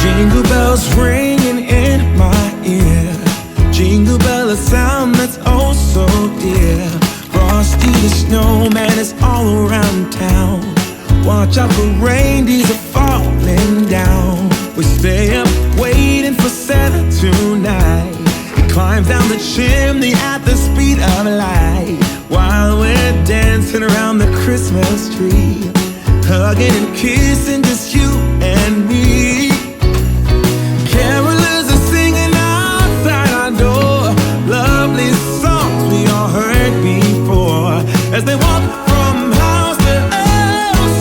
Jingle bells ringing in my ear. Jingle bell, a sound that's oh so dear. Frosty the snowman is all around town. Watch out for reindeers are falling down. We stay up waiting for Santa tonight. He climbs down the chimney at the speed of light, while we're dancing around the Christmas tree, hugging and kissing just you and me. Carolers are singing outside our door, lovely songs we all heard before, as they walk from house to house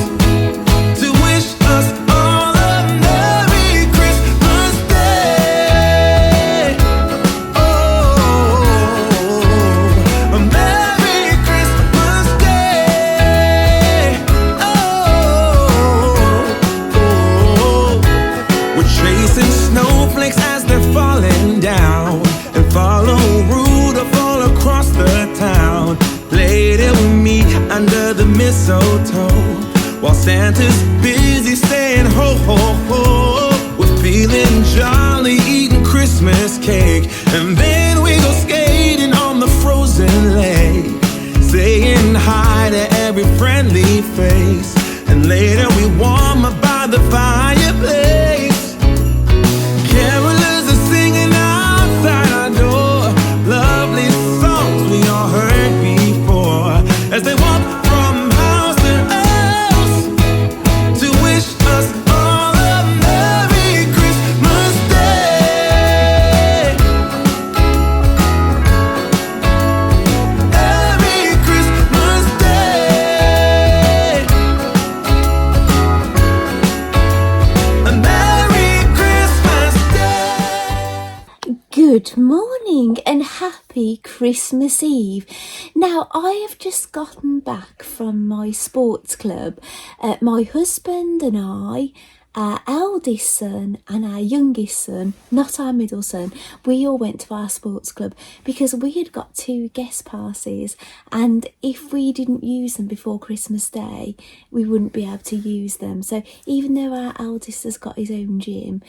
to wish us all a Merry Christmas Day. Oh, a Merry Christmas Day. Oh, we're chasing snowflakes as they're falling down, and follow Rudolph all across the town. Later we meet under the mistletoe, while Santa's busy saying ho ho ho. We're feeling jolly, eating Christmas cake, and then we go skating on the frozen lake, saying hi to every friendly face, and later we warm up by the fireplace. Carolers are singing outside our door, lovely songs we all heard before, as they walk from house to house to wish us all a Merry Christmas Day. Merry Christmas Day. A Merry Christmas Day. Good morning and happy Christmas Eve. Now, I have just gotten back from my sports club. My husband and I, our eldest son and our youngest son, not our middle son, we all went to our sports club because we had got 2 guest passes, and if we didn't use them before Christmas Day, we wouldn't be able to use them. So even though our eldest has got his own gym,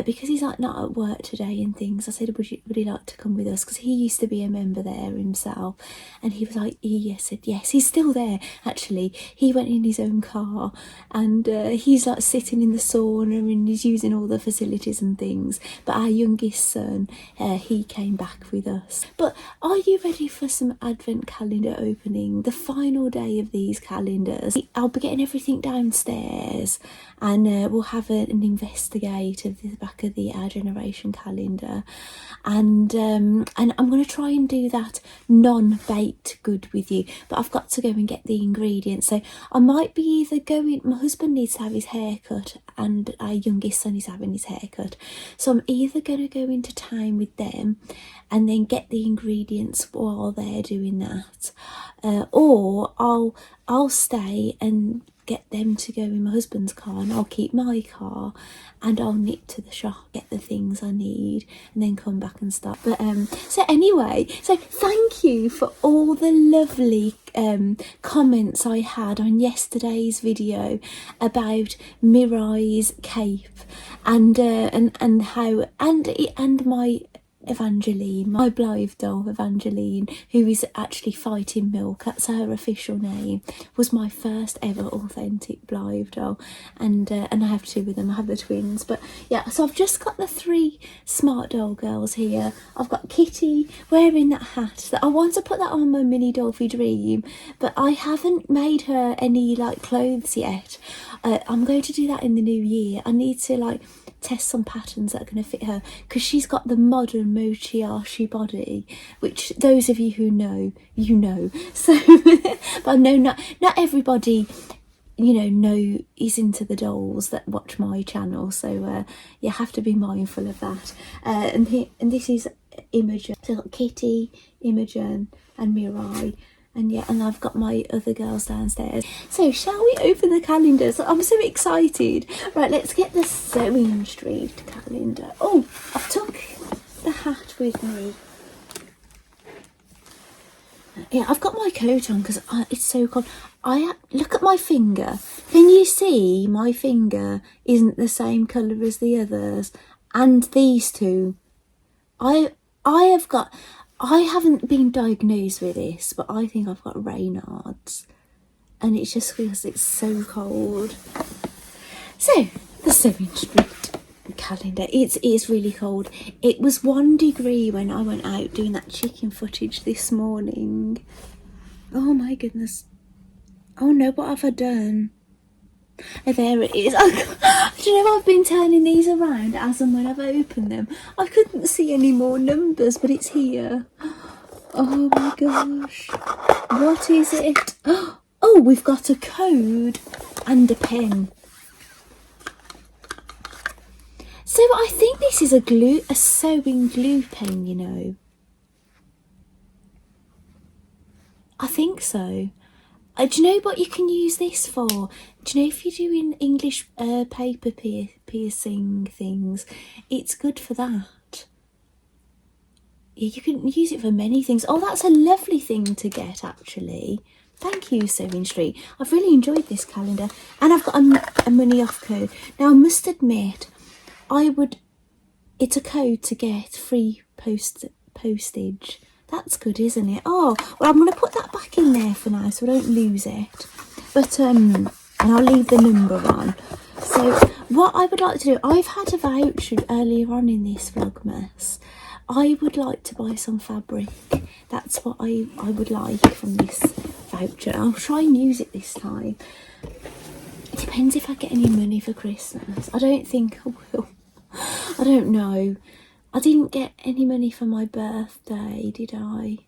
because he's like not at work today and things, I said, would he like to come with us? Because he used to be a member there himself, and he was like, he said yes. He's still there actually. He went in his own car, and he's like sitting in the sauna and he's using all the facilities and things. But our youngest son, he came back with us. But are you ready for some advent calendar opening? The final day of these calendars. I'll be getting everything downstairs, and we'll have an investigate of the back of the Our Generation calendar, and I'm going to try and do that non-baked good with you, but I've got to go and get the ingredients. So I might be either going, my husband needs to have his hair cut and our youngest son is having his hair cut, so I'm either going to go into town with them and then get the ingredients while they're doing that, or I'll stay and get them to go in my husband's car, and I'll keep my car and I'll nip to the shop, get the things I need, and then come back and start. But so anyway, so thank you for all the lovely comments I had on yesterday's video about Mirai's cape, and how and my Evangeline, my Blythe doll Evangeline, who is actually Fighting Milk, that's her official name, was my first ever authentic Blythe doll, and I have 2 of them. I have the twins. But yeah, so I've just got the 3 smart doll girls here. I've got Kitty wearing that hat. I want to put that on my mini Dolphy Dream, but I haven't made her any like clothes yet. I'm going to do that in the new year. I need to like test some patterns that are going to fit her, because she's got the modern mochiashi body, which those of you who know, you know. So but I know not everybody, you know is into the dolls that watch my channel, so you have to be mindful of that. And this is Imogen. So I've got Kitty, Imogen and Mirai. And yeah, and I've got my other girls downstairs. So shall we open the calendars? I'm so excited. Right, let's get the Sewing Street calendar. Oh, I took the hat with me. Yeah, I've got my coat on because it's so cold. Look at my finger. Can you see my finger isn't the same colour as the others? And these two. I haven't been diagnosed with this, but I think I've got Raynaud's. And it's just because it's so cold. So, the Sewing Street calendar. It's really cold. It was 1 degree when I went out doing that chicken footage this morning. Oh my goodness. Oh no, what have I done? Oh, there it is. Do you know I've been turning these around as and when I've opened them. I couldn't see any more numbers, but it's here. Oh my gosh. What is it? Oh, we've got a code and a pen. So I think this is a sewing glue pen, you know. I think so. Do you know what you can use this for? Do you know if you're doing English paper piercing things, it's good for that. Yeah, you can use it for many things. Oh, that's a lovely thing to get, actually. Thank you, Sewing Street. I've really enjoyed this calendar. And I've got a money off code. Now, I must admit, it's a code to get free postage. That's good, isn't it? Oh, well, I'm going to put that back in there for now so I don't lose it. But, and I'll leave the number on. So, what I would like to do, I've had a voucher earlier on in this Vlogmas. I would like to buy some fabric. That's what I would like from this voucher. I'll try and use it this time. It depends if I get any money for Christmas. I don't think I will. I don't know. I didn't get any money for my birthday, did I?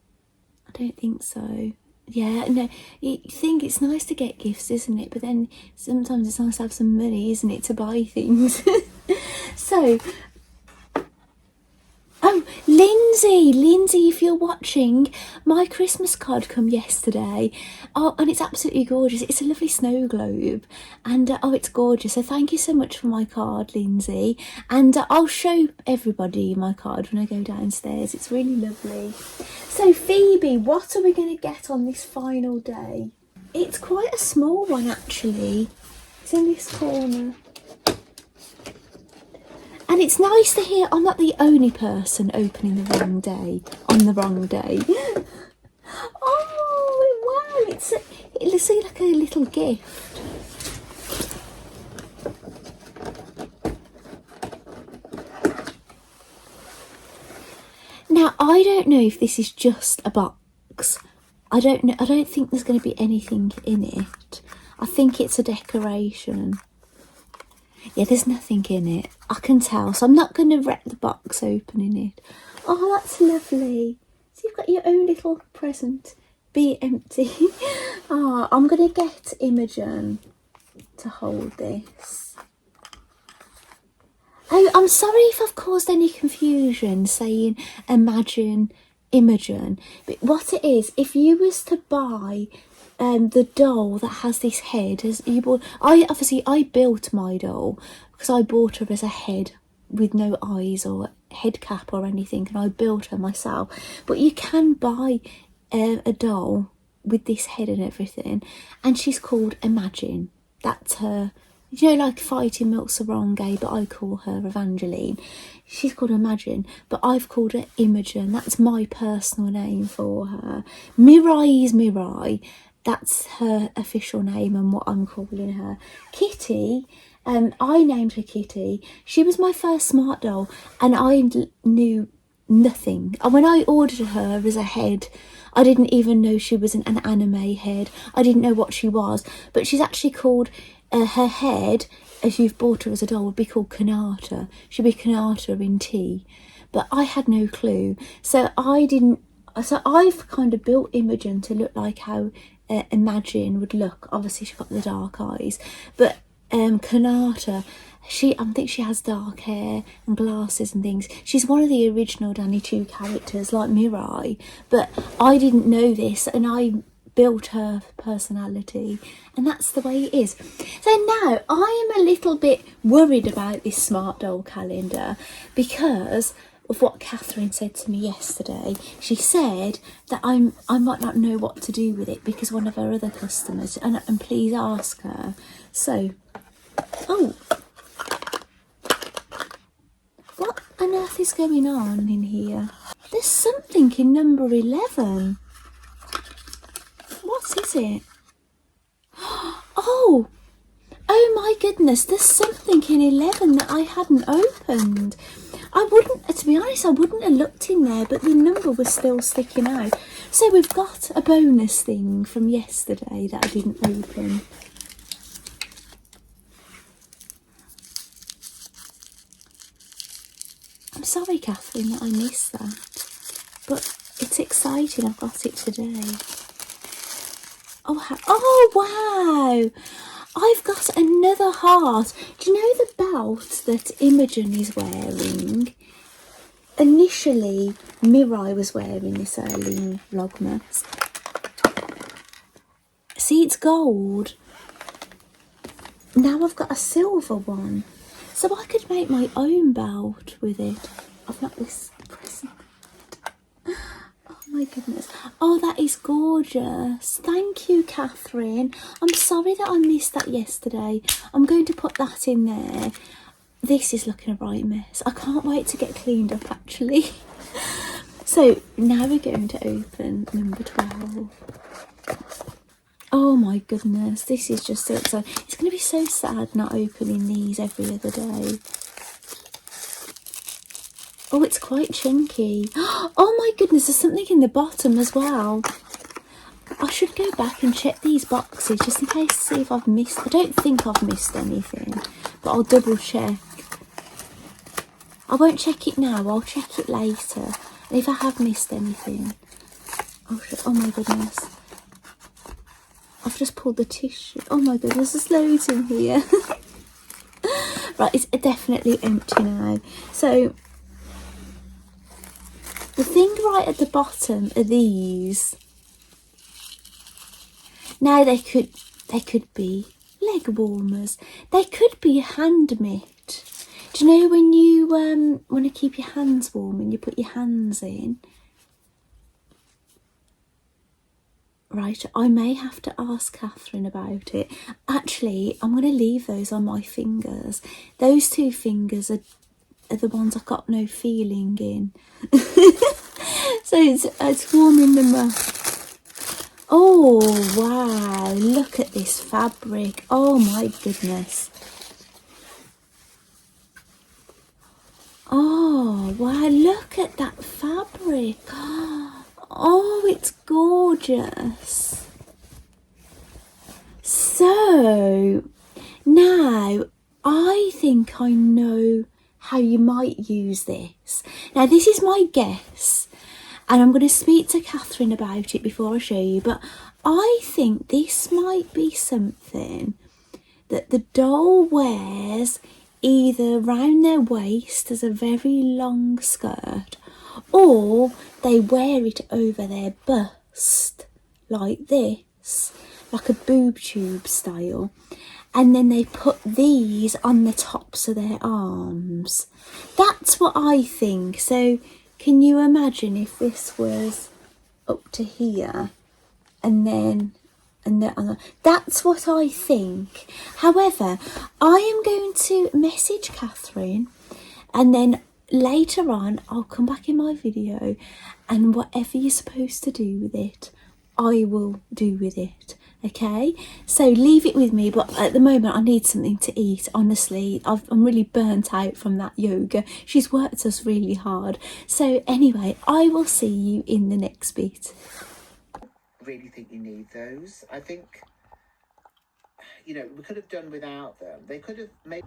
I don't think so. Yeah, no, you think it's nice to get gifts, isn't it? But then sometimes it's nice to have some money, isn't it, to buy things. So, oh, Lindsay, if you're watching, my Christmas card come yesterday. Oh, and it's absolutely gorgeous. It's a lovely snow globe. And, oh, it's gorgeous. So thank you so much for my card, Lindsay. And I'll show everybody my card when I go downstairs. It's really lovely. So, Phoebe, what are we going to get on this final day? It's quite a small one, actually. It's in this corner. And it's nice to hear I'm not the only person opening the wrong day, on the wrong day. Oh, wow, it looks like a little gift. Now, I don't know if this is just a box. I don't know. I don't think there's going to be anything in it. I think it's a decoration. Yeah, there's nothing in it. I can tell. So I'm not going to wreck the box opening it. Oh, that's lovely. So you've got your own little present. Be empty. Oh, I'm going to get Imogen to hold this. Oh, I'm sorry if I've caused any confusion saying Imogen. But what it is, if you was to buy the doll that has this head, I built my doll because I bought her as a head with no eyes or head cap or anything, and I built her myself. But you can buy a doll with this head and everything, and she's called Imagine. That's her. You know, like Fighting Milk's the wrong gay, but I call her Evangeline. She's called Imagine, but I've called her Imogen. That's my personal name for her. Mirai is Mirai. That's her official name and what I'm calling her. Kitty, I named her Kitty. She was my first smart doll, and I knew nothing. And when I ordered her as a head, I didn't even know she was an anime head. I didn't know what she was, but she's actually called... her head, as you've bought her as a doll, would be called Kanata. She'd be Kanata in tea. But I had no clue. So I've kind of built Imogen to look like how Imagine would look. Obviously, she's got the dark eyes. But Kanata, I think she has dark hair and glasses and things. She's one of the original Danny 2 characters, like Mirai. But I didn't know this, and I built her personality, and that's the way it is. So now I am a little bit worried about this smart doll calendar because of what Catherine said to me yesterday. She said that I might not know what to do with it because one of her other customers, and please ask her. So, oh, what on earth is going on in here? There's something in number 11. What is it? Oh my goodness, there's something in 11 that I hadn't opened. To be honest, I wouldn't have looked in there, but the number was still sticking out. So we've got a bonus thing from yesterday that I didn't open. I'm sorry, Catherine, that I missed that, but it's exciting. I've got it today. Oh wow! I've got another heart. Do you know the belt that Imogen is wearing? Initially, Mirai was wearing this early in Vlogmas. See, it's gold. Now I've got a silver one. So I could make my own belt with it. I've got this present. Oh my goodness. Oh, that is gorgeous. Thank you, Catherine. I'm sorry that I missed that yesterday. I'm going to put that in there. This is looking a right mess. I can't wait to get cleaned up, actually. So now we're going to open number 12. Oh my goodness, this is just so exciting. It's going to be so sad not opening these every other day. Oh, it's quite chunky. Oh my goodness, there's something in the bottom as well. I should go back and check these boxes just in case to see if I've missed. I don't think I've missed anything, but I'll double check. I won't check it now, I'll check it later. And if I have missed anything, oh my goodness. I've just pulled the tissue. Oh my goodness, there's loads in here. Right, it's definitely empty now. So, the thing right at the bottom are these. Now they could be leg warmers. They could be a hand mitt. Do you know when you want to keep your hands warm and you put your hands in? Right, I may have to ask Catherine about it. Actually, I'm going to leave those on my fingers. Those two fingers are the ones I've got no feeling in. So it's warming them up. Oh, wow, look at this fabric. Oh, my goodness. Oh, wow, look at that fabric. Oh, it's gorgeous. So, now, I think I know how you might use this. Now, this is my guess, and I'm going to speak to Catherine about it before I show you, but I think this might be something that the doll wears either round their waist as a very long skirt, or they wear it over their bust like this, like a boob tube style, and then they put these on the tops of their arms. That's what I think. So can you imagine if this was up to here and then that's what I think. However, I am going to message Catherine, and then later on I'll come back in my video, and whatever you're supposed to do with it, I will do with it. Okay, so leave it with me, but at the moment I need something to eat. Honestly, I'm really burnt out from that yoga. She's worked us really hard. So anyway, I will see you in the next bit. Really think you need those. I think, you know, we could have done without them. They could have made...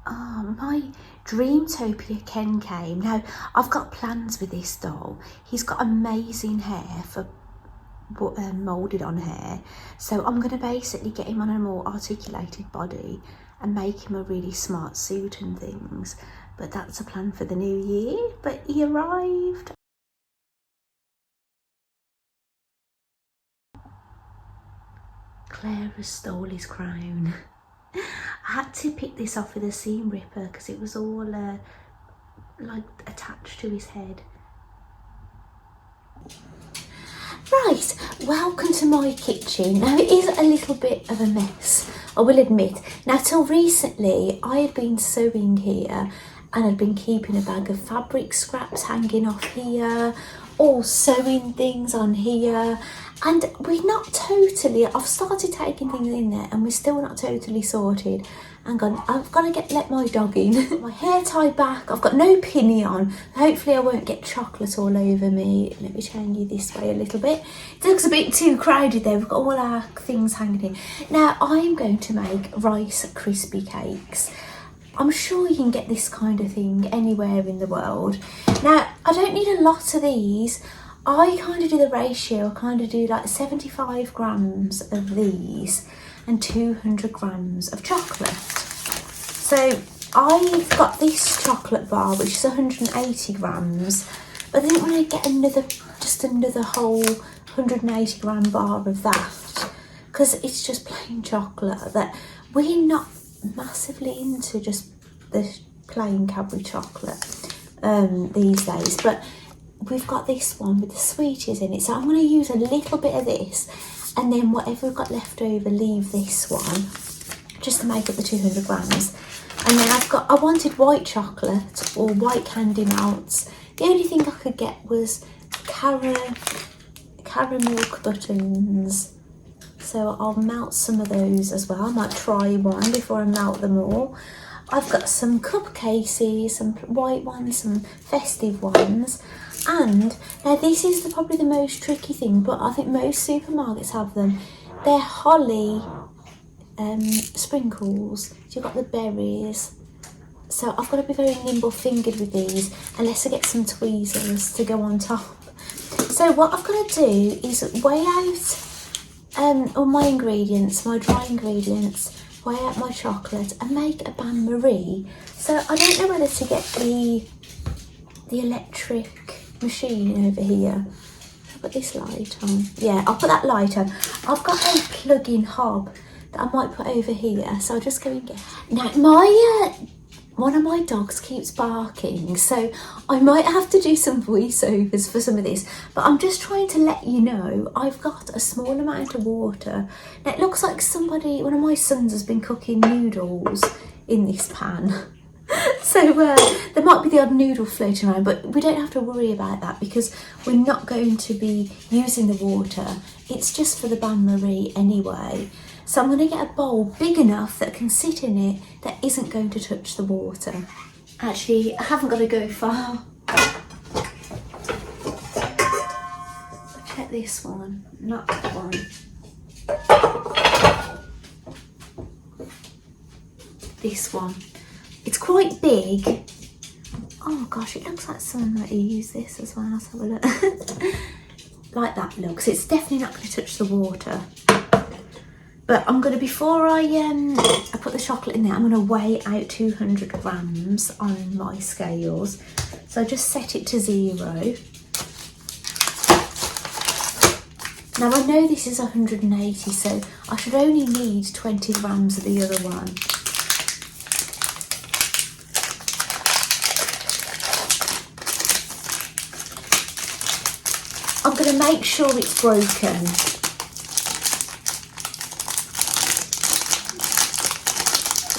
Oh, my Dreamtopia Ken came. Now, I've got plans with this doll. He's got amazing hair for moulded on hair. So I'm going to basically get him on a more articulated body and make him a really smart suit and things. But that's a plan for the new year. But he arrived. Claire has stole his crown. I had to pick this off with a seam ripper because it was all like attached to his head. Right, welcome to my kitchen. Now it is a little bit of a mess, I will admit. Now till recently I had been sewing here and I'd been keeping a bag of fabric scraps hanging off here, all sewing things on here, and we're not totally, I've started taking things in there and we're still not totally sorted. Hang on, I've got to let my dog in. My hair tied back, I've got no pinny on. Hopefully I won't get chocolate all over me. Let me turn you this way a little bit. It looks a bit too crowded there, we've got all our things hanging in. Now I'm going to make rice Krispie cakes. I'm sure you can get this kind of thing anywhere in the world. Now I don't need a lot of these. I kind of do the ratio, I kind of do like 75 grams of these and 200 grams of chocolate. So I've got this chocolate bar which is 180 grams, but I didn't want to get another whole 180 gram bar of that because it's just plain chocolate. That we're not massively into just the plain Cadbury chocolate these days, but we've got this one with the sweeties in it, so I'm going to use a little bit of this, and then whatever we've got left over, leave this one just to make up the 200 grams. And then I wanted white chocolate or white candy melts. The only thing I could get was caramel buttons, so I'll melt some of those as well. I might try one before I melt them all. I've got some cupcases, some white ones, some festive ones, and now this is probably the most tricky thing, but I think most supermarkets have them. They're holly sprinkles. So you've got the berries. So I've got to be very nimble fingered with these, unless I get some tweezers to go on top. So what I've got to do is weigh out all my ingredients, my dry ingredients, weigh out my chocolate and make a bain-marie. So I don't know whether to get the electric machine over here. I'll put this light on. Yeah, I'll put that light on. I've got a plug-in hob that I might put over here, so I'll just go and get. Now one of my dogs keeps barking, so I might have to do some voiceovers for some of this, but I'm just trying to let you know I've got a small amount of water. Now it looks like one of my sons has been cooking noodles in this pan. So there might be the odd noodle floating around, but we don't have to worry about that because we're not going to be using the water. It's just for the bain-marie anyway. So I'm going to get a bowl big enough that can sit in it that isn't going to touch the water. Actually, I haven't got to go far. Check this one, not that one. This one. It's quite big. Oh gosh, it looks like someone might use this as well. Let's have a look. Like that looks. It's definitely not going to touch the water. But I'm going to, before I put the chocolate in there, I'm going to weigh out 200 grams on my scales. So I just set it to 0. Now I know this is 180, so I should only need 20 grams of the other one. I'm going to make sure it's broken.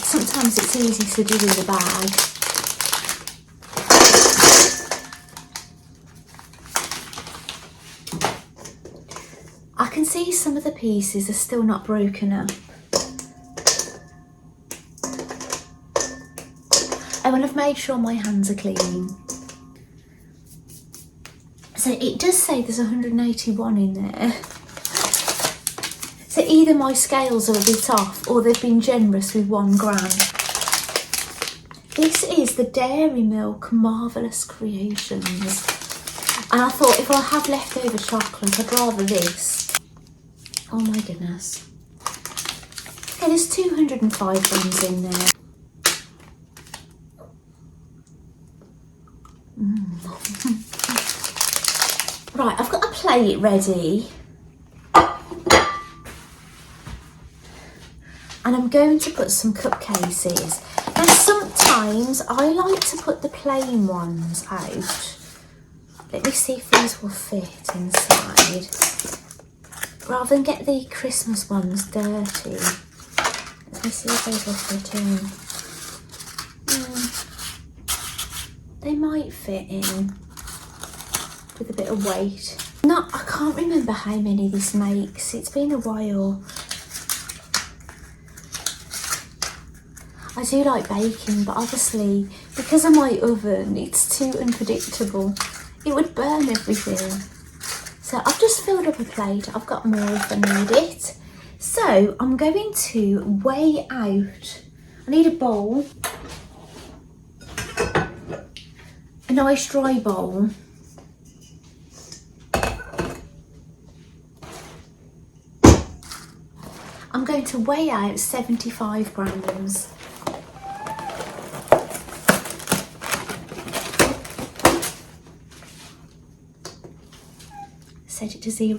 Sometimes it's easy to do with a bag. I can see some of the pieces are still not broken up. And when I've made sure my hands are clean. So it does say there's 181 in there. So either my scales are a bit off or they've been generous with 1 gram. This is the Dairy Milk Marvellous Creations. And I thought if I have leftover chocolate, I'd rather this. Oh my goodness. Okay, there's 205 grams in there. Right, I've got a plate ready. And I'm going to put some cupcases. Now sometimes sometimes I like to put the plain ones out. Let me see if these will fit inside, rather than get the Christmas ones dirty. Let me see if those will fit in. They might fit in with a bit of weight. I can't remember how many this makes. It's been a while. I do like baking, but obviously because of my oven, it's too unpredictable. It would burn everything. So I've just filled up a plate. I've got more if I need it. So I'm going to weigh out. I need a bowl. A nice dry bowl. I'm going to weigh out 75 grams. Set it to 0.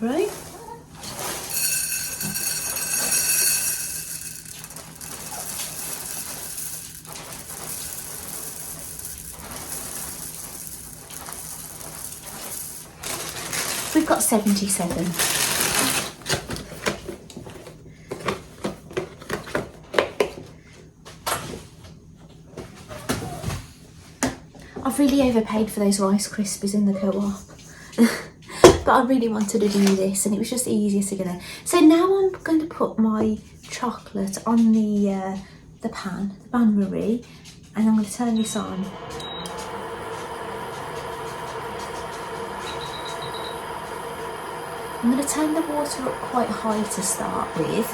We've got 77. I've really overpaid for those Rice Krispies in the co-op. But I really wanted to do this and it was just easier to get it. So now I'm going to put my chocolate on the pan, the bain-marie, and I'm going to turn this on. I'm going to turn the water up quite high to start with.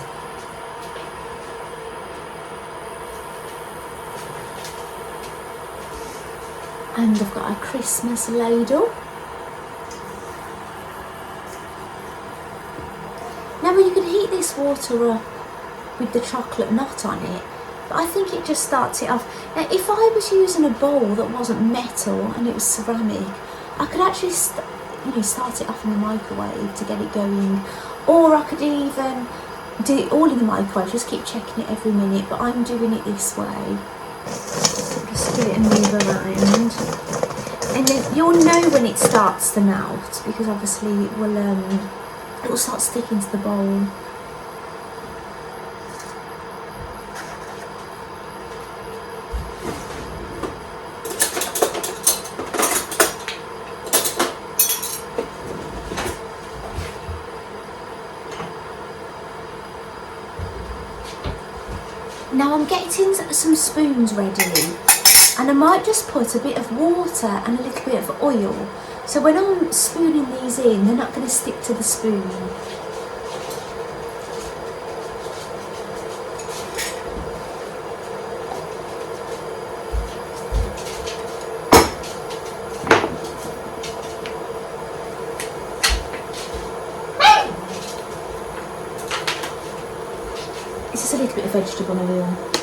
And I've got a Christmas ladle. Now you can heat this water up with the chocolate not on it, but I think it just starts it off. Now if I was using a bowl that wasn't metal and it was ceramic, I could actually start it off in the microwave to get it going, or I could even do it all in the microwave, just keep checking it every minute, but I'm doing it this way. Just do it and move around, and then you'll know when it starts to melt, because obviously it will start sticking to the bowl. Now I'm getting some spoons ready, and I might just put a bit of water and a little bit of oil, so when I'm spooning these in, they're not going to stick to the spoon. It's just a little bit of vegetable oil.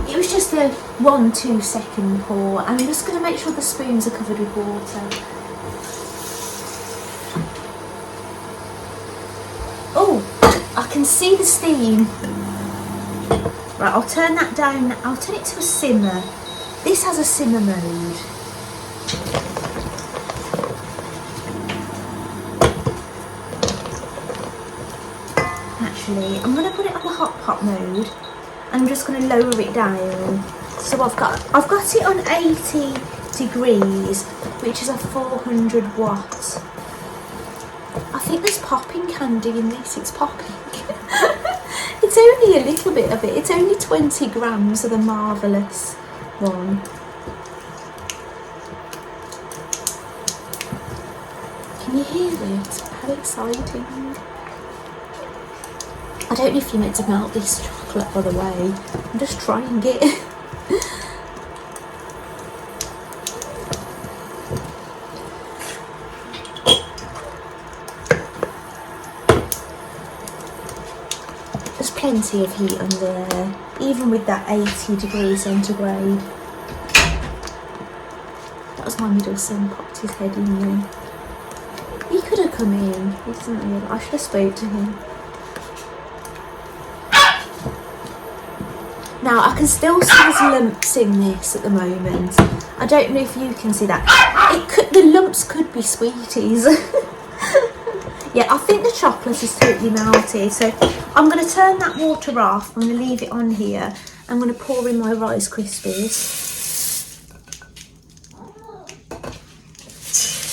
It was just a 1-2 second pour, and I'm just going to make sure the spoons are covered with water. Oh, I can see the steam. Right, I'll turn that down. I'll turn it to a simmer. This has a simmer mode. Actually, I'm going to put it on the hot pot mode, and I'm just going to lower it down. So I've got it on 80 degrees, which is a 400 watt. I think there's popping candy in this. It's popping. It's only a little bit of it. It's only 20 grams of the marvellous one. Can you hear it? How exciting. I don't know if you're meant to melt this chocolate, by the way. I'm just trying it. There's plenty of heat under there, even with that 80 degrees centigrade. That was my middle son, popped his head in there. He could have come in. He doesn't really. I should have spoke to him. Now I can still see there's lumps in this at the moment. I don't know if you can see that. The lumps could be sweeties. Yeah, I think the chocolate is totally melted. So I'm going to turn that water off. I'm going to leave it on here. I'm going to pour in my Rice Krispies.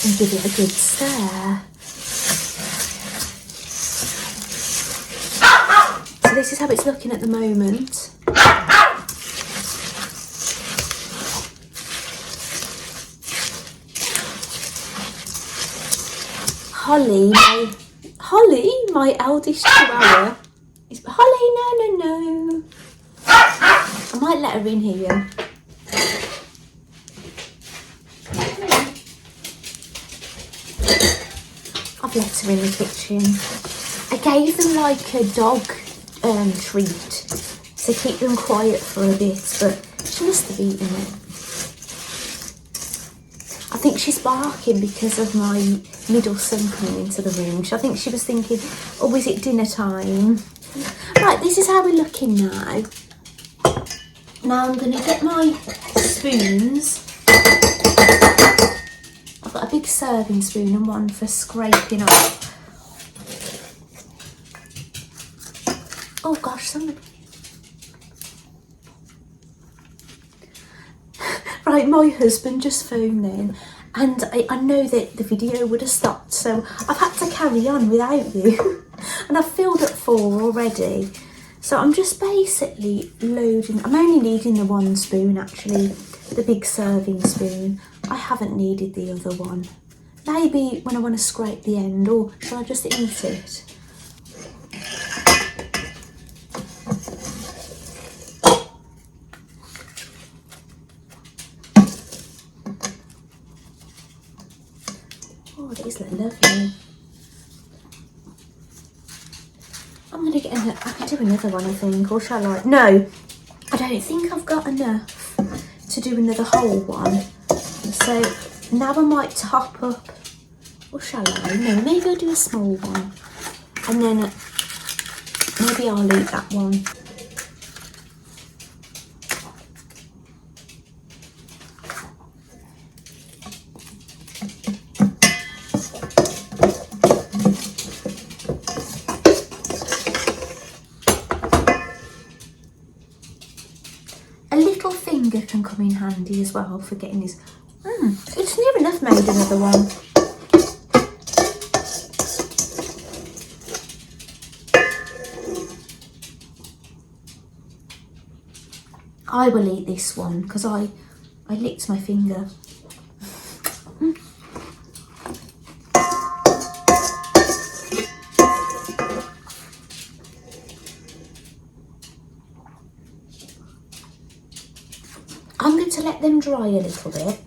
And give it a good stir. So this is how it's looking at the moment. Holly, my eldest chihuahua. Holly, no. I might let her in here. I've let her in the kitchen. I gave them like a dog treat to keep them quiet for a bit, but she must have eaten it. I think she's barking because of my middle son coming into the room. I think she was thinking, oh, is it dinner time? Right, this is how we're looking now. Now I'm going to get my spoons. I've got a big serving spoon and one for scraping off. Oh gosh, somebody. Right, my husband just phoned in and I know that the video would have stopped, so I've had to carry on without you. And I've filled up 4 already. So I'm just basically loading. I'm only needing the 1 spoon actually, the big serving spoon. I haven't needed the other one. Maybe when I want to scrape the end, or shall I just eat it? Oh, these look lovely. I'm going to get another, I can do another one I think, or shall I? No, I don't think I've got enough to do another whole one. So now I might top up, or shall I? No, maybe I'll do a small one. And then maybe I'll eat that one. A little finger can come in handy as well for getting this. It's near enough made another one. I will eat this one because I licked my finger. I'm going to let them dry a little bit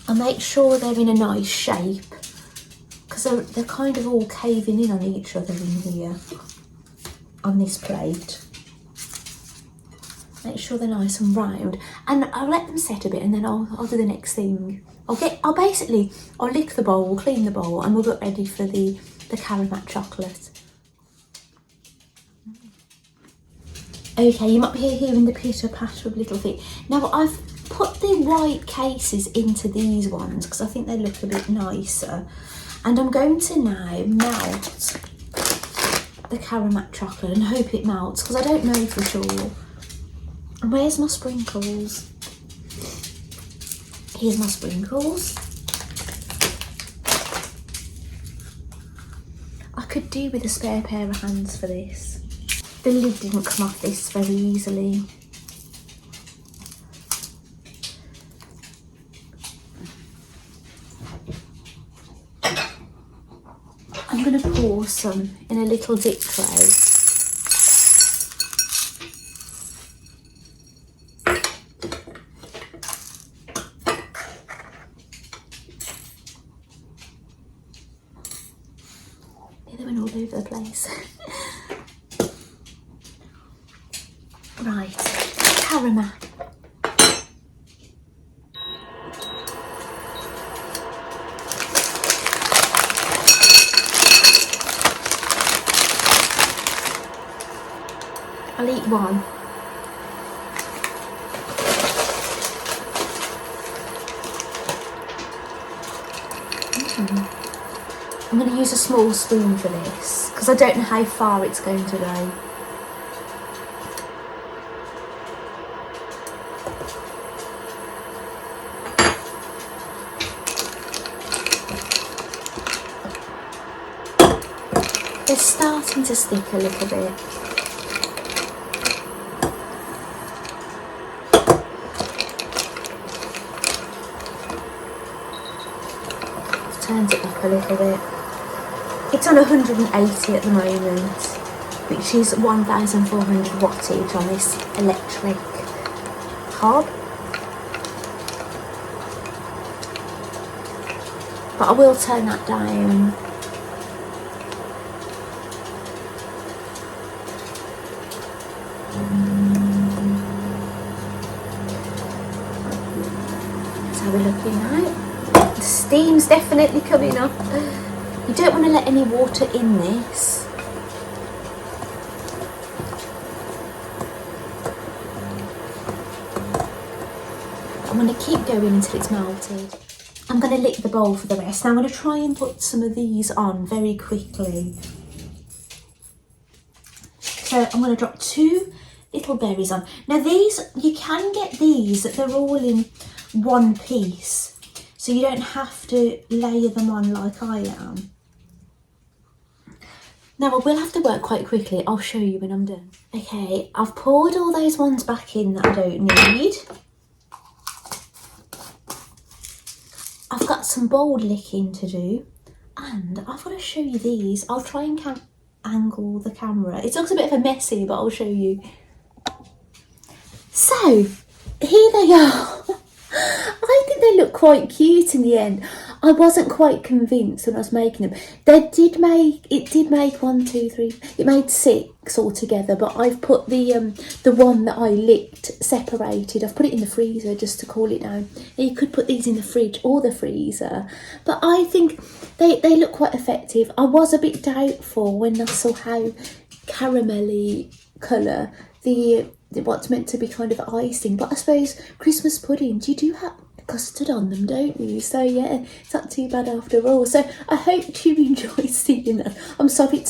and make sure they're in a nice shape, because they're kind of all caving in on each other in here on this plate. Make sure they're nice and round, and I'll let them set a bit and then I'll do the next thing. I'll lick the bowl, clean the bowl, and we'll get ready for the caramel chocolate. Okay, you might be hearing the pitter patter of little feet. Now I've put the white cases into these ones because I think they look a bit nicer. And I'm going to now melt the caramel chocolate and hope it melts because I don't know for sure. And where's my sprinkles? Here's my sprinkles. I could do with a spare pair of hands for this. The lid didn't come off this very easily. I'm going to pour some in a little dip tray. Yeah, they went all over the place. Right, caramel. I'll eat one. I'm going to use a small spoon for this because I don't know how far it's going to go. They're starting to stick a little bit. I've turned it up a little bit. It's on 180 at the moment, which is 1,400 wattage on this electric hob. But I will turn that down. That's how we're looking now. The steam's definitely coming up. You don't want to let any water in this. I'm going to keep going until it's melted. I'm going to lick the bowl for the rest. Now I'm going to try and put some of these on very quickly. So I'm going to drop 2 little berries on. Now these, you can get these, they're all in one piece. So you don't have to layer them on like I am. Now I will have to work quite quickly. I'll show you when I'm done. Okay, I've poured all those ones back in that I don't need. I've got some bold licking to do. And I've got to show you these. I'll try and angle the camera. It looks a bit of a messy, but I'll show you. So, here they are. I think they look quite cute in the end. I wasn't quite convinced when I was making them. It did make 1, 2, 3. It made 6 altogether, but I've put the one that I licked separated. I've put it in the freezer just to cool it down. And you could put these in the fridge or the freezer, but I think they look quite effective. I was a bit doubtful when I saw how caramelly colour what's meant to be kind of icing, but I suppose Christmas puddings, you do have custard on them, don't you? So yeah, it's not too bad after all. So I hope you enjoy seeing that. I'm sorry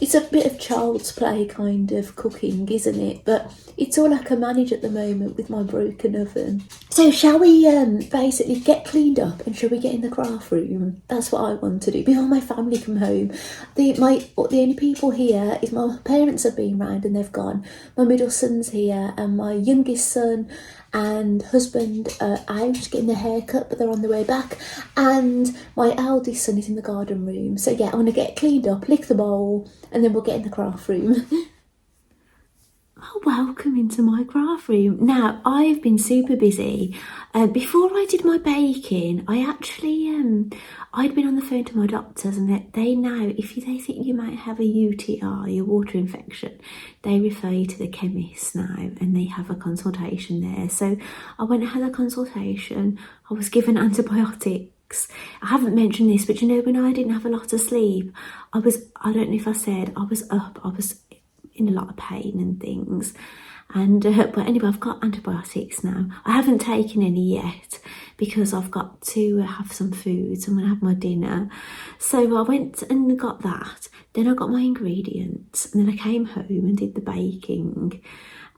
it's a bit of child's play kind of cooking, isn't it? But it's all I can manage at the moment with my broken oven. So shall we basically get cleaned up and shall we get in the craft room? That's what I want to do before my family come home. The only people here is my parents have been round and they've gone. My middle son's here and my youngest son and husband are out getting their hair cut, but they're on the way back. And my eldest son is in the garden room. So yeah, I'm going to get cleaned up, lick the bowl, and then we'll get in the craft room. Oh, welcome into my craft room. Now, I've been super busy. Before I did my baking, I actually, I'd been on the phone to my doctors and they now, if they think you might have a UTI, a water infection, they refer you to the chemist now and they have a consultation there. So I went and had a consultation. I was given antibiotics. I haven't mentioned this, but you know, when I didn't have a lot of sleep, I don't know if I said, I was up, I was in a lot of pain and things. And but anyway, I've got antibiotics now. I haven't taken any yet because I've got to have some food. So I'm going to have my dinner. So I went and got that. Then I got my ingredients. And then I came home and did the baking.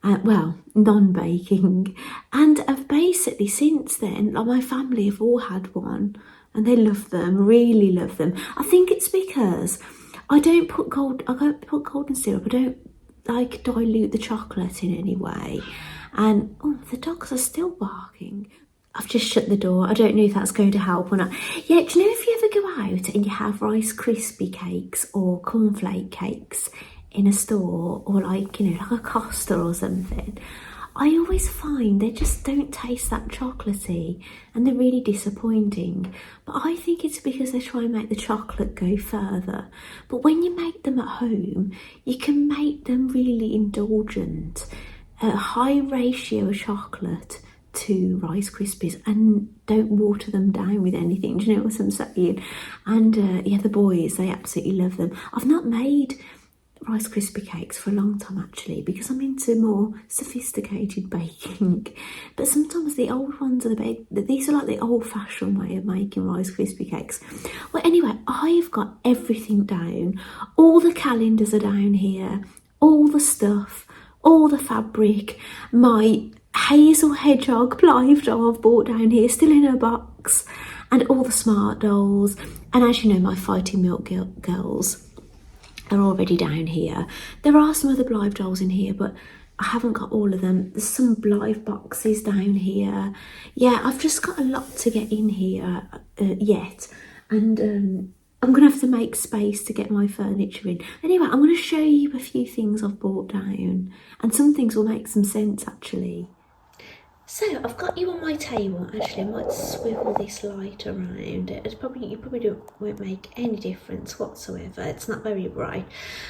Well, non-baking. And I've basically since then, like my family have all had one. And they love them, really love them. I think it's because I don't put golden syrup. I don't like dilute the chocolate in any way. And oh, the dogs are still barking. I've just shut the door. I don't know if that's going to help or not. Yeah, do you know if you ever go out and you have Rice Krispie cakes or cornflake cakes in a store or like, you know, like a Costa or something, I always find they just don't taste that chocolatey and they're really disappointing. But I think it's because they try and make the chocolate go further. But when you make them at home, you can make them really indulgent. A high ratio of chocolate to Rice Krispies and don't water them down with anything. Do you know what I'm saying? And yeah, the boys, they absolutely love them. I've not made Rice Krispie cakes for a long time actually, because I'm into more sophisticated baking. But sometimes the old ones are these are like the old-fashioned way of making Rice Krispie cakes. Well, anyway, I've got everything down. All the calendars are down here, all the stuff, all the fabric. My Hazel Hedgehog live doll I've bought down here, still in her box, and all the smart dolls. And as you know, my Fighting Milk girls are already down here. There are some other Blythe dolls in here, but I haven't got all of them. There's some Blythe boxes down here. Yeah, I've just got a lot to get in here yet, and I'm gonna have to make space to get my furniture in. Anyway, I'm gonna show you a few things I've brought down, and some things will make some sense actually. So I've got you on my table. Actually, I might swivel this light around. You probably won't make any difference whatsoever. It's not very bright.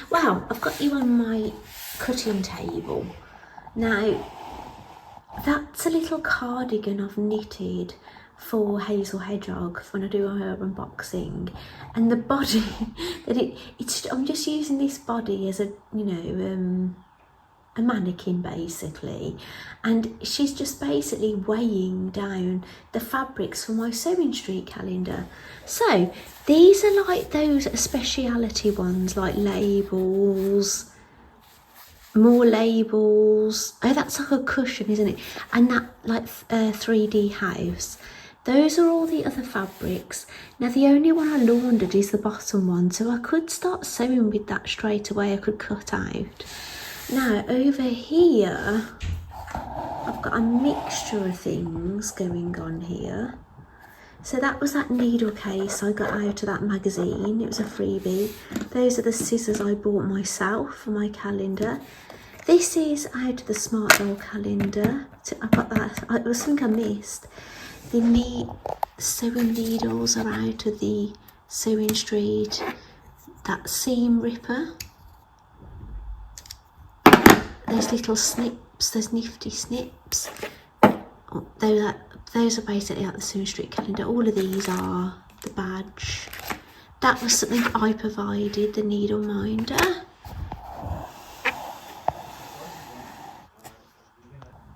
Wow, I've got you on my cutting table. Now, that's a little cardigan I've knitted for Hazel Hedgehog when I do her unboxing, and the body that I'm just using this body as a a mannequin basically, and she's just basically weighing down the fabrics for my Sewing Street calendar. So these are like those speciality ones, like labels, more labels. Oh, that's like a cushion, isn't it? And that like 3D house. Those are all the other fabrics. Now the only one I laundered is the bottom one, so I could start sewing with that straight away. I could cut out. Now over here, I've got a mixture of things going on here. So that was that needle case I got out of that magazine. It was a freebie. Those are the scissors I bought myself for my calendar. This is out of the Smart Doll calendar. So I got that. It was something I missed. The sewing needles are out of the Sewing Street. That seam ripper. There's little snips, there's nifty snips. Those are basically out the Sewing Street calendar. All of these are the badge. That was something I provided, the needle minder.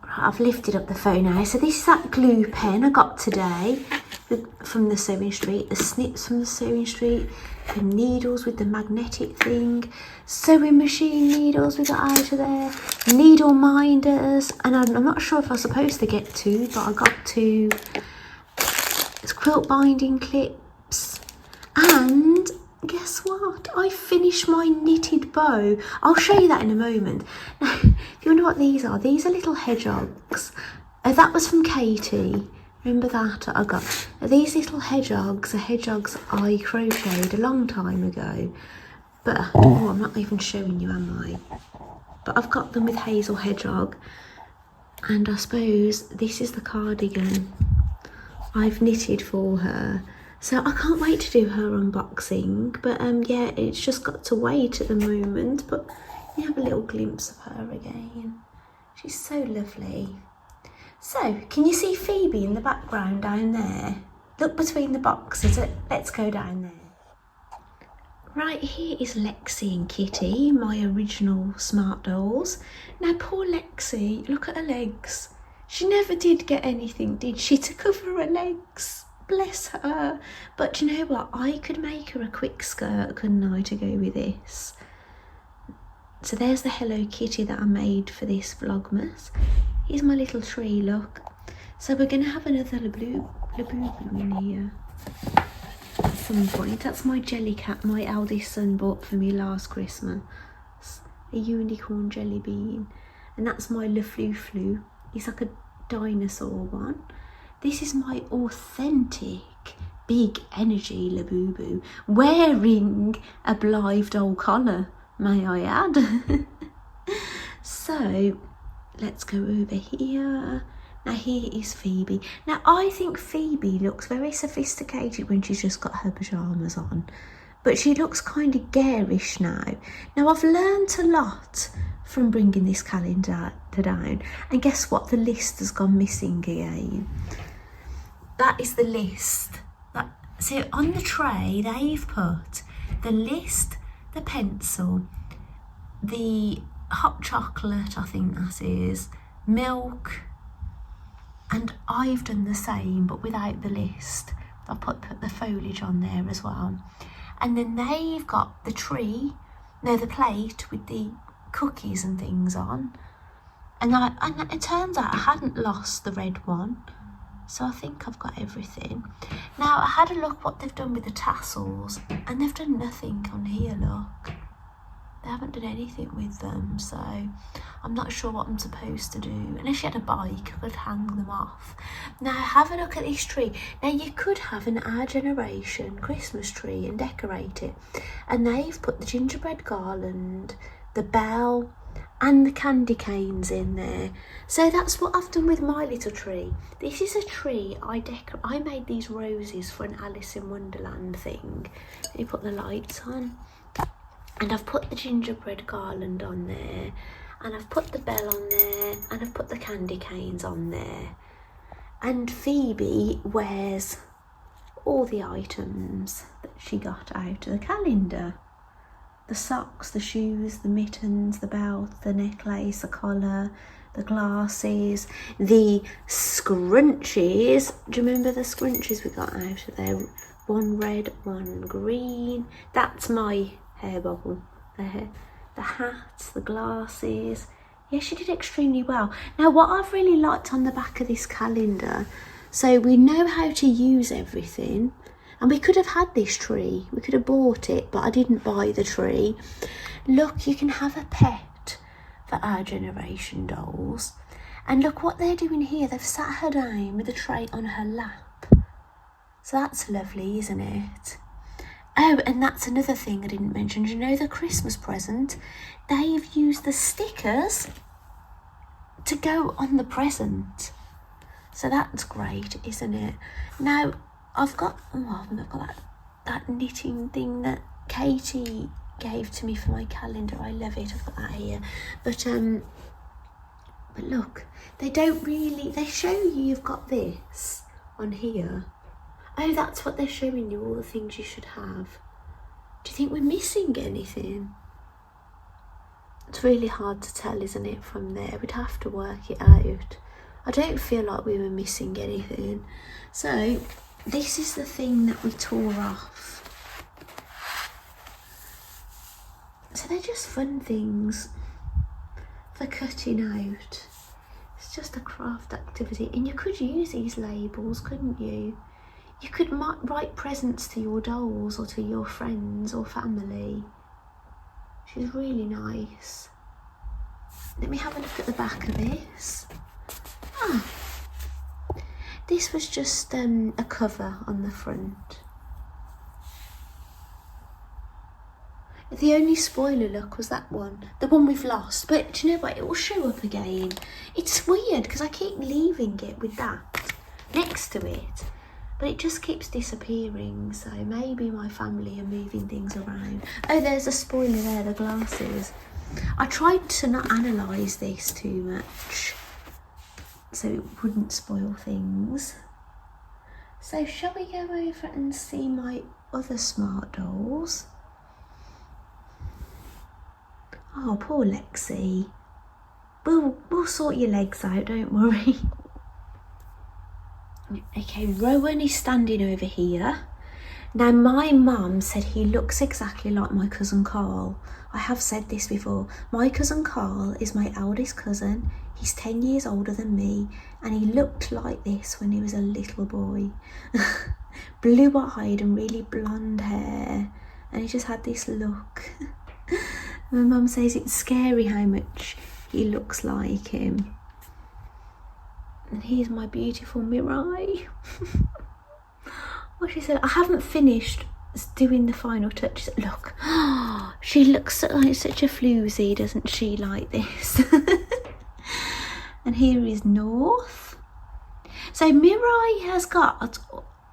I've lifted up the phone now. So this is that glue pen I got today from the Sewing Street, the snips from the Sewing Street, the needles with the magnetic thing, sewing machine needles we got out of there, needle minders, and I'm not sure if I was supposed to get two, but I got two. It's quilt binding clips, and guess what? I finished my knitted bow. I'll show you that in a moment. Now, if you wonder what these are little hedgehogs. That was from Katie. Remember that I got? These little hedgehogs are hedgehogs I crocheted a long time ago. But, oh, I'm not even showing you, am I? But I've got them with Hazel Hedgehog. And I suppose this is the cardigan I've knitted for her. So I can't wait to do her unboxing. But yeah, it's just got to wait at the moment. But you have a little glimpse of her again. She's so lovely. So, can you see Phoebe in the background down there? Look between the boxes. Let's go down there. Right here is Lexi and Kitty, my original Smart Dolls. Now, poor Lexi, look at her legs. She never did get anything, did she, to cover her legs? Bless her. But you know what? I could make her a quick skirt, couldn't I, to go with this? So there's the Hello Kitty that I made for this Vlogmas. Here's my little tree, look. So we're going to have another Labubu in here at some point. That's my jelly cat my eldest son bought for me last Christmas. A unicorn jelly bean. And that's my Laflu. He's like a dinosaur one. This is my authentic big energy Labubu, wearing a Blythe doll collar, may I add. So let's go over here. Now here is Phoebe. Now I think Phoebe looks very sophisticated when she's just got her pyjamas on, but she looks kind of garish now. Now I've learnt a lot from bringing this calendar down, and guess what? The list has gone missing again. That is the list. So on the tray they've put the list, the pencil, the hot chocolate, I think that is, milk, and I've done the same but without the list. I've put the foliage on there as well. And then they've got the the plate with the cookies and things on. And it turns out I hadn't lost the red one, so I think I've got everything. Now, I had a look what they've done with the tassels, and they've done nothing on here, look. They haven't done anything with them, so I'm not sure what I'm supposed to do. Unless you had a bike, I could hang them off. Now, have a look at this tree. Now, you could have an Our Generation Christmas tree and decorate it. And they've put the gingerbread garland, the bell, and the candy canes in there. So that's what I've done with my little tree. This is a tree I made these roses for an Alice in Wonderland thing. You put the lights on. And I've put the gingerbread garland on there, and I've put the bell on there, and I've put the candy canes on there. And Phoebe wears all the items that she got out of the calendar. The socks, the shoes, the mittens, the belt, the necklace, the collar, the glasses, the scrunchies. Do you remember the scrunchies we got out of there? One red, one green. That's my hair bubble there. The hats, the glasses. Yeah, she did extremely well. Now, what I've really liked on the back of this calendar, so we know how to use everything, and we could have had this tree, we could have bought it, but I didn't buy the tree. Look, you can have a pet for Our Generation dolls, and look what they're doing here. They've sat her down with a tray on her lap, so that's lovely, isn't it? Oh, and that's another thing I didn't mention. You know, the Christmas present, they've used the stickers to go on the present. So that's great, isn't it? Now, I've got that knitting thing that Katie gave to me for my calendar. I love it. I've got that here. But look, they show you've got this on here. Oh, that's what they're showing you, all the things you should have. Do you think we're missing anything? It's really hard to tell, isn't it, from there? We'd have to work it out. I don't feel like we were missing anything. So, this is the thing that we tore off. So they're just fun things for cutting out. It's just a craft activity. And you could use these labels, couldn't you? You could write presents to your dolls or to your friends or family. She's really nice. Let me have a look at the back of this. This was just a cover on the front. The only spoiler, look, was that one. The one we've lost. But do you know what? It will show up again. It's weird because I keep leaving it with that next to it. But it just keeps disappearing, so maybe my family are moving things around. Oh, there's a spoiler there, the glasses. I tried to not analyse this too much, so it wouldn't spoil things. So shall we go over and see my other smart dolls? Oh, poor Lexi. We'll sort your legs out, don't worry. Okay, Rowan is standing over here. Now, my mum said he looks exactly like my cousin Carl. I have said this before. My cousin Carl is my eldest cousin. He's 10 years older than me, and he looked like this when he was a little boy. Blue-eyed and really blonde hair, and he just had this look. My mum says it's scary how much he looks like him. And here's my beautiful Mirai. Well, she said, I haven't finished doing the final touches. Look, she looks like such a floozy, doesn't she, like this? And here is North. So Mirai has got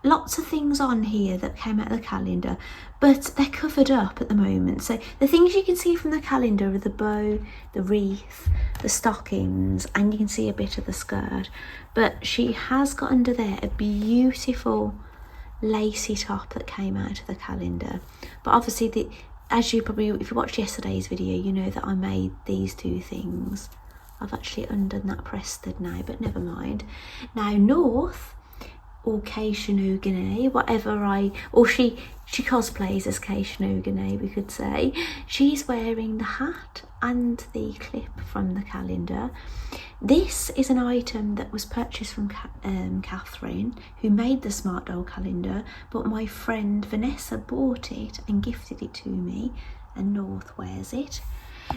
lots of things on here that came out of the calendar, but they're covered up at the moment. So the things you can see from the calendar are the bow, the wreath, the stockings, and you can see a bit of the skirt. But she has got under there a beautiful lacy top that came out of the calendar. But obviously as you probably, if you watched yesterday's video, you know that I made these two things. I've actually undone that press stud now, but never mind. Now North, or Keishanogane, whatever she cosplays as Keishanogane, we could say. She's wearing the hat and the clip from the calendar. This is an item that was purchased from Catherine, who made the Smart Doll calendar, but my friend Vanessa bought it and gifted it to me, and North wears it.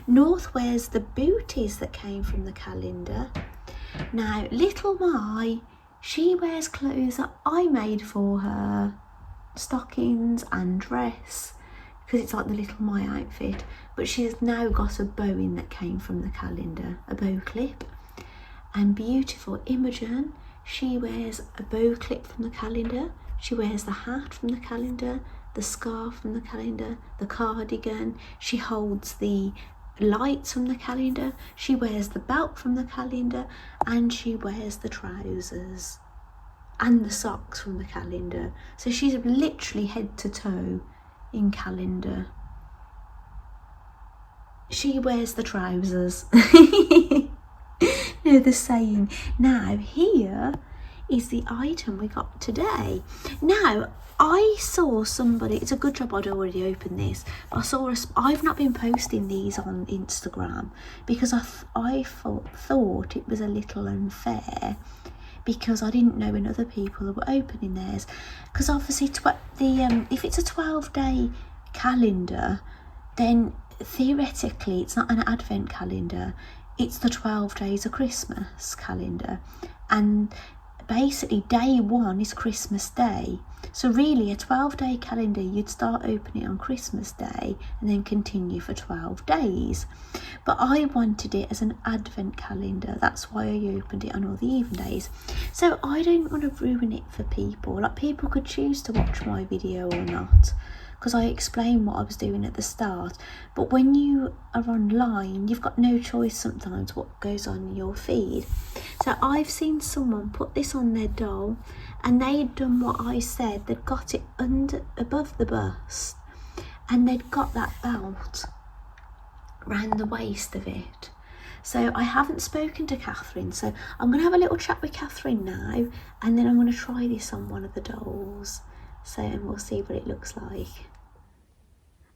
North wears the booties that came from the calendar. Now, little Mai, she wears clothes that I made for her, stockings and dress, because it's like the little Mai outfit, but she's now got a bow in that came from the calendar, a bow clip. And beautiful Imogen, she wears a bow clip from the calendar, she wears the hat from the calendar, the scarf from the calendar, the cardigan, she holds the lights from the calendar, she wears the belt from the calendar, and she wears the trousers and the socks from the calendar. So she's literally head to toe in calendar. She wears the trousers. No, the saying. Now here is the item we got today. Now I saw somebody, it's a good job I'd already opened this, but I've not been posting these on Instagram because I thought it was a little unfair, because I didn't know when other people were opening theirs, because obviously if it's a 12-day calendar, then theoretically it's not an advent calendar, it's the 12 days of Christmas calendar, and basically day one is Christmas Day. So really a 12-day calendar, you'd start opening it on Christmas Day and then continue for 12 days. But I wanted it as an advent calendar, that's why I opened it on all the even days. So I don't want to ruin it for people. Like, people could choose to watch my video or not, because I explained what I was doing at the start. But when you are online, you've got no choice sometimes what goes on in your feed. So I've seen someone put this on their doll, and they'd done what I said. They'd got it above the bust, and they'd got that belt round the waist of it. So I haven't spoken to Catherine, so I'm going to have a little chat with Catherine now, and then I'm going to try this on one of the dolls. So, and we'll see what it looks like.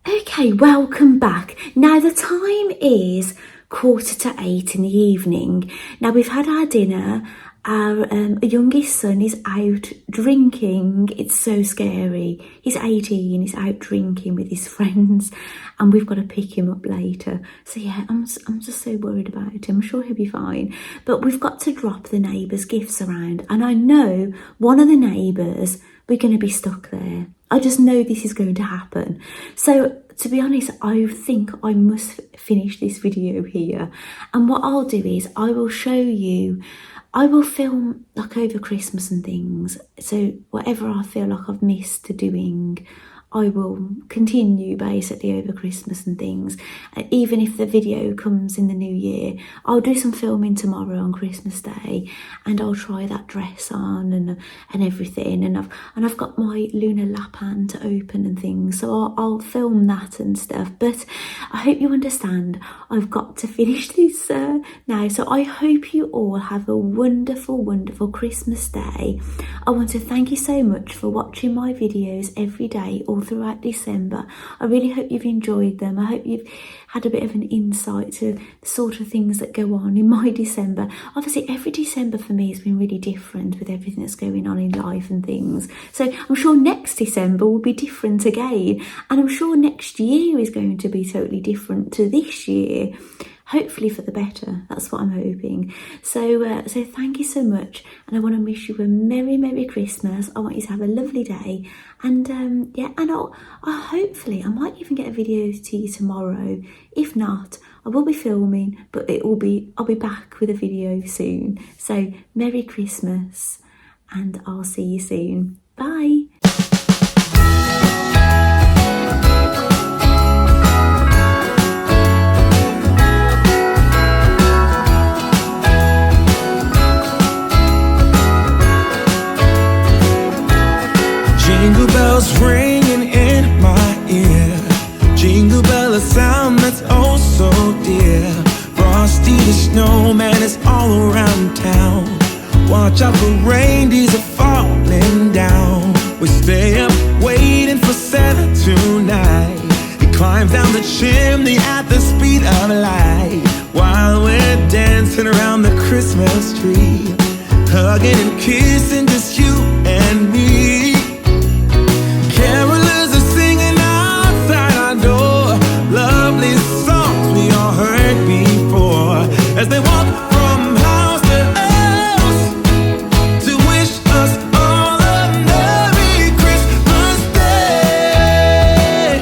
Okay, welcome back. Now the time is 7:45 in the evening. Now we've had our dinner. Our youngest son is out drinking. It's so scary. He's 18, he's out drinking with his friends, and we've got to pick him up later. So yeah, I'm just so worried about him. I'm sure he'll be fine. But we've got to drop the neighbours' gifts around, and I know one of the neighbours, we're going to be stuck there. I just know this is going to happen. So to be honest, I think I must finish this video here. And what I'll do is I will show you, I will film like over Christmas and things. So whatever I feel like I've missed doing, I will continue basically over Christmas and things. Even if the video comes in the new year, I'll do some filming tomorrow on Christmas Day, and I'll try that dress on and everything. And I've got my lunar lapan to open and things, so I'll film that and stuff. But I hope you understand, I've got to finish this now. So I hope you all have a wonderful, wonderful Christmas Day. I want to thank you so much for watching my videos every day all throughout December. I really hope you've enjoyed them. I hope you've had a bit of an insight to the sort of things that go on in my December. Obviously every December for me has been really different with everything that's going on in life and things. So I'm sure next December will be different again, and I'm sure next year is going to be totally different to this year. Hopefully for the better, that's what I'm hoping. So thank you so much, and I want to wish you a Merry Christmas. I want you to have a lovely day, and yeah, and I'll hopefully I might even get a video to you tomorrow. If not, I will be filming, but I'll be back with a video soon. So Merry Christmas, and I'll see you soon. Bye. Jingle bells ringing in my ear. Jingle snowman is all around town. Watch out for reindeers are falling down. We stay up waiting for Santa tonight. He climbs down the chimney at the speed of light, while we're dancing around the Christmas tree, hugging and kissing just you and me. Carolers are singing outside our door, lovely songs we all heard before, as they walk from house to house to wish us all a Merry Christmas Day.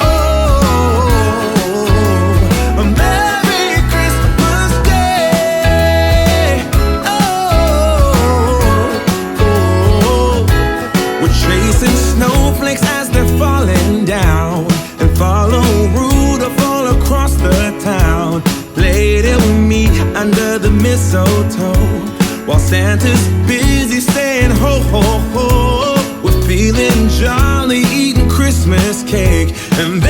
Oh, a Merry Christmas Day. We're chasing snowflakes as they're falling down, and follow Rudolph all across the town. Later we meet under the mistletoe, while Santa's busy saying ho ho ho. We're feeling jolly, eating Christmas cake, and